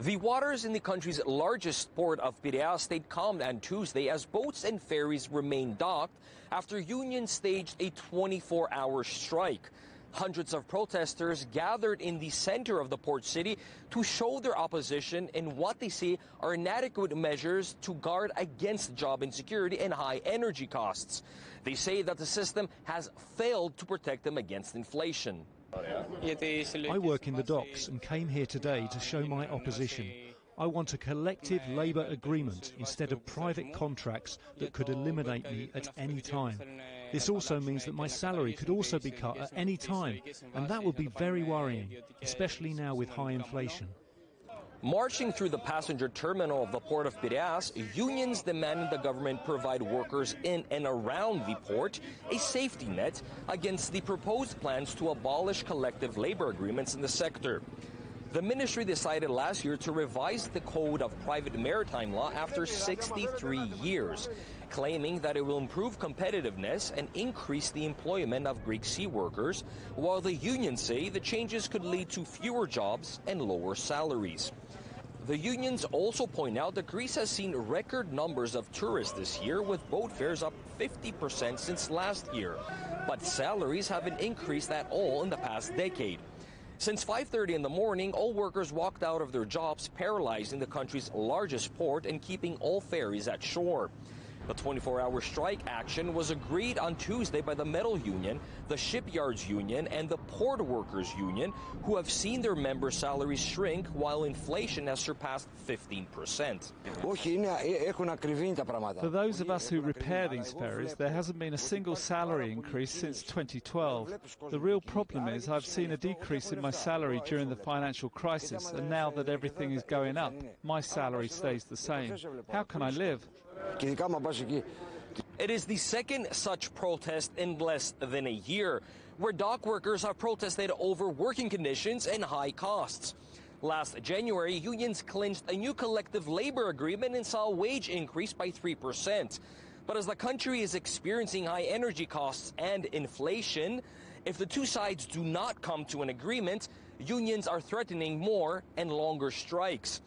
The waters in the country's largest port of Piraeus stayed calm on Tuesday as boats and ferries remained docked after unions staged a 24-hour strike. Hundreds of protesters gathered in the center of the port city to show their opposition in what they say are inadequate measures to guard against job insecurity and high energy costs. They say that the system has failed to protect them against inflation. I work in the docks and came here today to show my opposition. I want a collective labour agreement instead of private contracts that could eliminate me at any time. This also means that my salary could also be cut at any time, and that would be very worrying, especially now with high inflation. Marching through the passenger terminal of the port of Piraeus, unions demanded the government provide workers in and around the port a safety net against the proposed plans to abolish collective labor agreements in the sector. The ministry decided last year to revise the Code of Private Maritime Law after 63 years, claiming that it will improve competitiveness and increase the employment of Greek sea workers, while the unions say the changes could lead to fewer jobs and lower salaries. The unions also point out that Greece has seen record numbers of tourists this year, with boat fares up 50% since last year, but salaries haven't increased at all in the past decade. Since 5:30 in the morning, all workers walked out of their jobs, paralyzing the country's largest port and keeping all ferries at shore. The 24-hour strike action was agreed on Tuesday by the Metal Union, the Shipyards Union, and the Port Workers Union, who have seen their members' salaries shrink while inflation has surpassed 15%. For those of us who repair these ferries, there hasn't been a single salary increase since 2012. The real problem is I've seen a decrease in my salary during the financial crisis, and now that everything is going up, my salary stays the same. How can I live? It is the second such protest in less than a year, where dock workers have protested over working conditions and high costs. Last January, unions clinched a new collective labor agreement and saw a wage increase by 3%. But as the country is experiencing high energy costs and inflation, if the two sides do not come to an agreement, unions are threatening more and longer strikes.